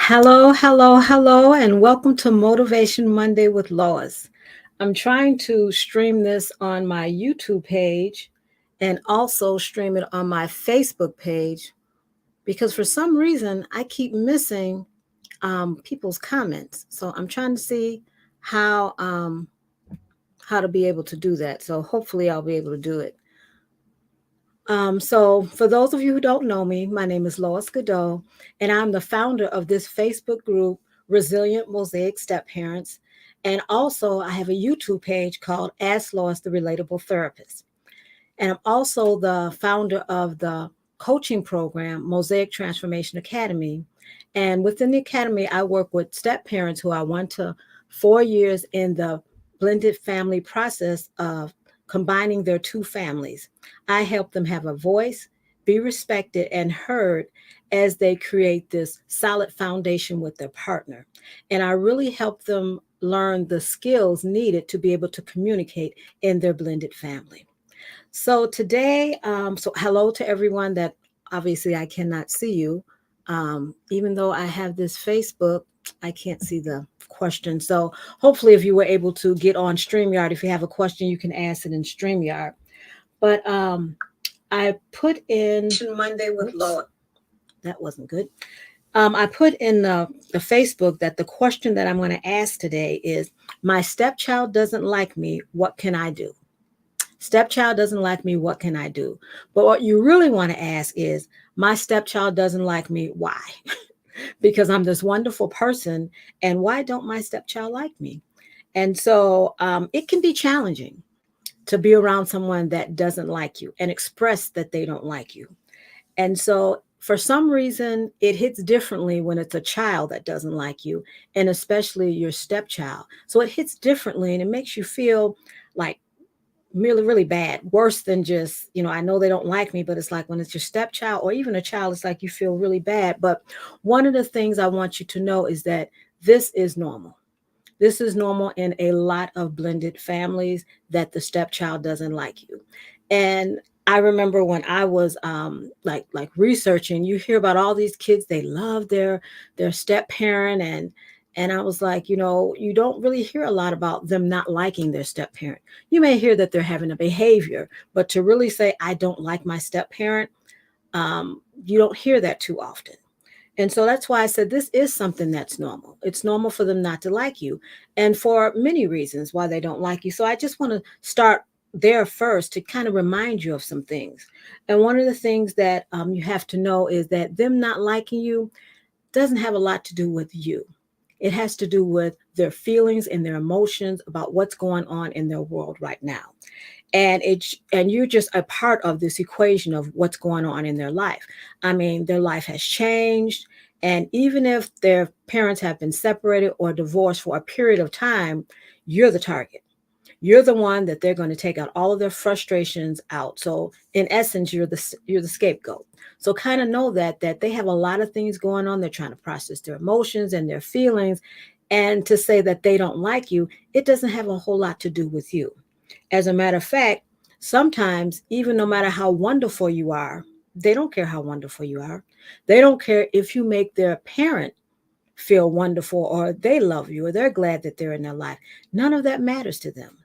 Hello, hello, hello, and welcome to Motivation Monday with Lois. I'm trying to stream this on my YouTube page and also stream it on my Facebook page because for some reason I keep missing people's comments. So I'm trying to see how um, how to be able to do that. So hopefully I'll be able to do it. So, for those of you who don't know me, my name is Lois Godot, and I'm the founder of this Facebook group, Resilient Mosaic Step Parents. And also, I have a YouTube page called Ask Lois, the Relatable Therapist. And I'm also the founder of the coaching program, Mosaic Transformation Academy. And within the academy, I work with step parents who are 1 to 4 years in the blended family process of combining their two families. I help them have a voice, be respected, and heard as they create this solid foundation with their partner. And I really help them learn the skills needed to be able to communicate in their blended family. So today, so hello to everyone that obviously I cannot see you. Even though I have this Facebook, I can't see the question. So hopefully, if you were able to get on StreamYard, if you have a question, you can ask it in StreamYard. But I put in Monday with Lois. That wasn't good. I put in the Facebook that the question that I'm going to ask today is: My stepchild doesn't like me. What can I do? Stepchild doesn't like me. What can I do? But what you really want to ask is, my stepchild doesn't like me. Why? Because I'm this wonderful person. And why don't my stepchild like me? And so it can be challenging to be around someone that doesn't like you and express that they don't like you. And so for some reason, it hits differently when it's a child that doesn't like you, and especially your stepchild. So it hits differently and it makes you feel like really, really bad, worse than just, I know they don't like me, but it's like when it's your stepchild or even a child, it's like you feel really bad. But one of the things I want you to know is that this is normal. This is normal in a lot of blended families that the stepchild doesn't like you. And I remember when I was like researching, you hear about all these kids, they love their step parent, and I was like, you don't really hear a lot about them not liking their step parent. You may hear that they're having a behavior, but to really say I don't like my step parent, you don't hear that too often. And so that's why I said this is something that's normal. It's normal for them not to like you, and for many reasons why they don't like you. So I just want to start there first to kind of remind you of some things. And one of the things that you have to know is that them not liking you doesn't have a lot to do with you. It has to do with their feelings and their emotions about what's going on in their world right now. And you're just a part of this equation of what's going on in their life. I mean, their life has changed, and even if their parents have been separated or divorced for a period of time, you're the target. You're the one that they're going to take out all of their frustrations out. So in essence, you're the scapegoat. So kind of know that they have a lot of things going on. They're trying to process their emotions and their feelings, and to say that they don't like you, it doesn't have a whole lot to do with you. As a matter of fact, sometimes, even no matter how wonderful you are, they don't care how wonderful you are. They don't care if you make their parent feel wonderful or they love you or they're glad that they're in their life. None of that matters to them.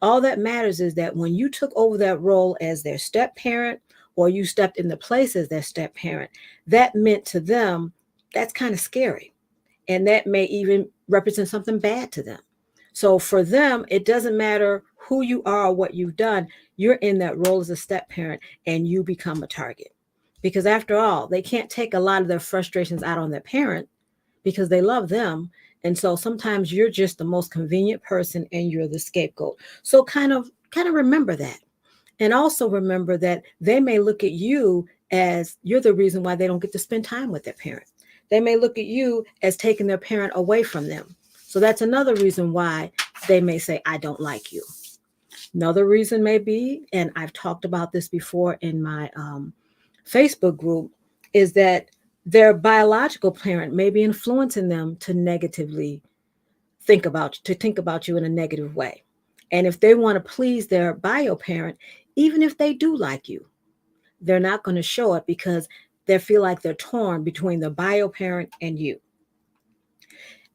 All that matters is that when you took over that role as their step parent or you stepped in the place as their step parent, that meant to them that's kind of scary. And that may even represent something bad to them. So for them, it doesn't matter who you are or what you've done, you're in that role as a step parent and you become a target. Because after all, they can't take a lot of their frustrations out on their parent because they love them. And so sometimes you're just the most convenient person and you're the scapegoat. So kind of remember that. And also remember that they may look at you as you're the reason why they don't get to spend time with their parent. They may look at you as taking their parent away from them. So that's another reason why they may say, I don't like you. Another reason may be, and I've talked about this before in my Facebook group, is that their biological parent may be influencing them to negatively think about you in a negative way. And if they want to please their bio parent, even if they do like you, they're not going to show it because they feel like they're torn between the bio parent and you.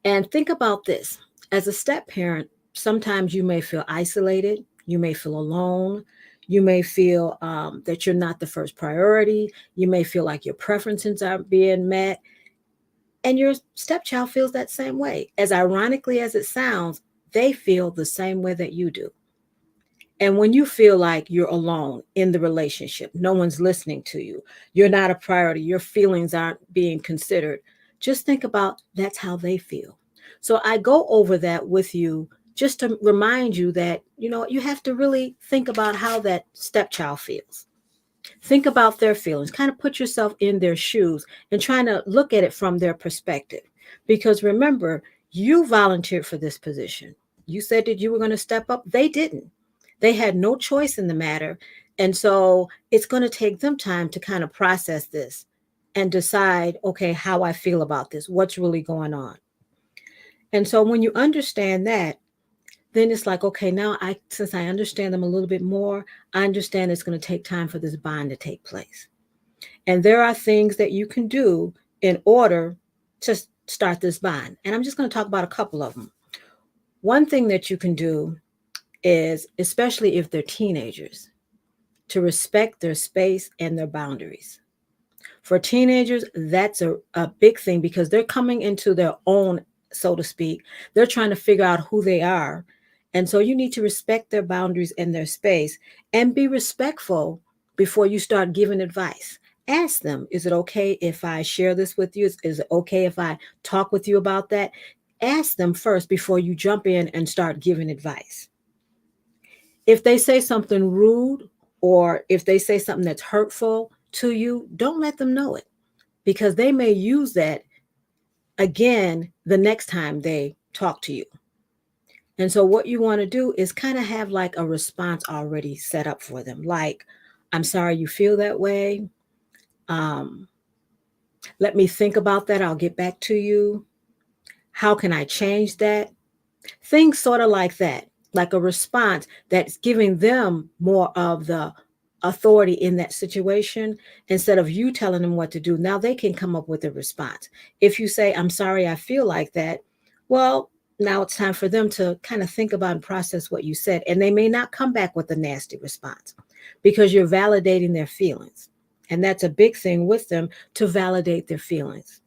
And think about this. As a step parent, sometimes you may feel isolated, you may feel alone, you may feel that you're not the first priority, you may feel like your preferences aren't being met, and your stepchild feels that same way. As ironically as it sounds, they feel the same way that you do. And when you feel like you're alone in the relationship, no one's listening to you, you're not a priority, your feelings aren't being considered, just think about that's how they feel. So I go over that with you just to remind you that, you have to really think about how that stepchild feels. Think about their feelings, kind of put yourself in their shoes and trying to look at it from their perspective. Because remember, you volunteered for this position. You said that you were going to step up. They didn't. They had no choice in the matter. And so it's going to take them time to kind of process this and decide, okay, how I feel about this, what's really going on. And so when you understand that, then it's like, okay, now since I understand them a little bit more, I understand it's going to take time for this bond to take place. And there are things that you can do in order to start this bond. And I'm just going to talk about a couple of them. One thing that you can do is, especially if they're teenagers, to respect their space and their boundaries. For teenagers, that's a big thing because they're coming into their own, so to speak. They're trying to figure out who they are. And so you need to respect their boundaries and their space and be respectful before you start giving advice. Ask them, is it okay if I share this with you? Is it okay if I talk with you about that? Ask them first before you jump in and start giving advice. If they say something rude or if they say something that's hurtful to you, don't let them know it because they may use that again the next time they talk to you. And so, what you want to do is kind of have like a response already set up for them. Like, I'm sorry you feel that way. Um, Let me think about that. I'll get back to you. How can I change that? Things sort of like that, like a response that's giving them more of the authority in that situation instead of you telling them what to do. Now they can come up with a response. If you say, I'm sorry, I feel like that, well, now it's time for them to kind of think about and process what you said. And they may not come back with a nasty response because you're validating their feelings. And that's a big thing with them to validate their feelings.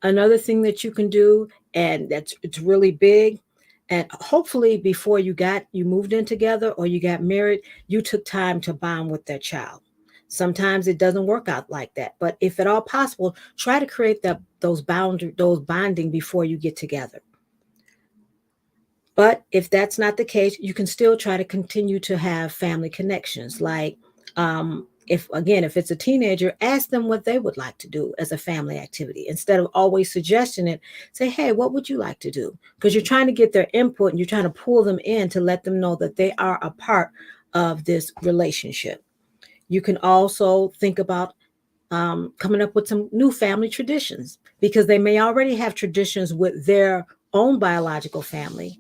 Another thing that you can do, and it's really big, and hopefully before you moved in together or you got married, you took time to bond with that child. Sometimes it doesn't work out like that, but if at all possible, try to create those bonding before you get together. But if that's not the case, you can still try to continue to have family connections. Like, if it's a teenager, ask them what they would like to do as a family activity instead of always suggesting it. Say, hey, what would you like to do? Because you're trying to get their input and you're trying to pull them in to let them know that they are a part of this relationship. You can also think about coming up with some new family traditions because they may already have traditions with their own biological family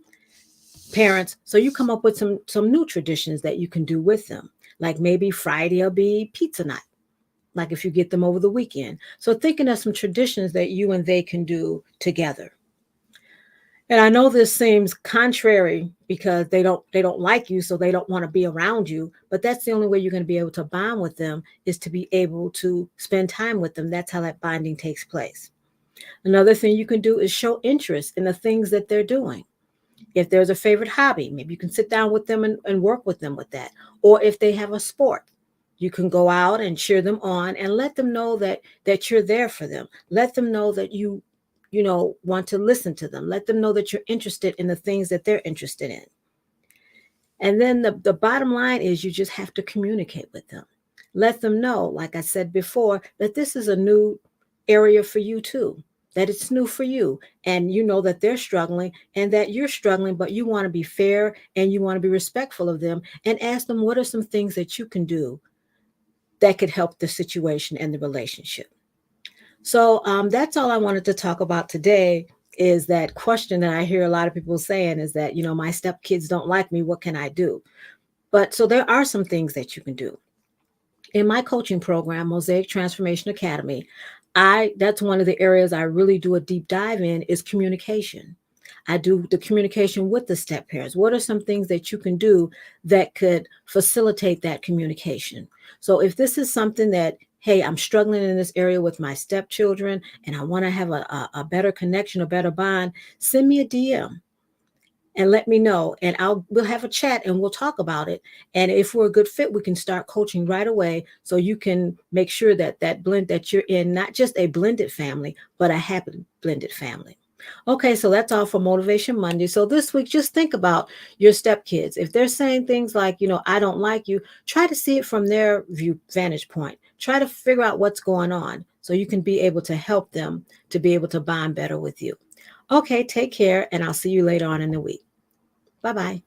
parents. So you come up with some new traditions that you can do with them. Like maybe Friday will be pizza night, like if you get them over the weekend. So thinking of some traditions that you and they can do together. And I know this seems contrary because they don't like you, so they don't want to be around you. But that's the only way you're going to be able to bond with them is to be able to spend time with them. That's how that bonding takes place. Another thing you can do is show interest in the things that they're doing. If there's a favorite hobby, maybe you can sit down with them and work with them with that. Or if they have a sport, you can go out and cheer them on and let them know that you're there for them. Let them know that you want to listen to them. Let them know that you're interested in the things that they're interested in. And then the bottom line is you just have to communicate with them. Let them know, like I said before, that this is a new area for you too, that it's new for you. And you know that they're struggling and that you're struggling, but you want to be fair and you want to be respectful of them and ask them what are some things that you can do that could help the situation and the relationship. So that's all I wanted to talk about today is that question that I hear a lot of people saying is that, my stepkids don't like me. What can I do? But so there are some things that you can do. In my coaching program, Mosaic Transformation Academy, That's one of the areas I really do a deep dive in is communication. I do the communication with the step parents. What are some things that you can do that could facilitate that communication? So if this is something that, hey, I'm struggling in this area with my stepchildren and I want to have a better connection, a better bond, send me a DM and let me know, and we'll have a chat and we'll talk about it. And if we're a good fit, we can start coaching right away, so you can make sure that that blend that you're in, not just a blended family but a happy blended family. Okay, so that's all for Motivation Monday. So this week, just think about your stepkids. If they're saying things like, I don't like you, try to see it from their vantage point. Try to figure out what's going on so you can be able to help them to be able to bond better with you. Okay, take care, and I'll see you later on in the week. Bye bye.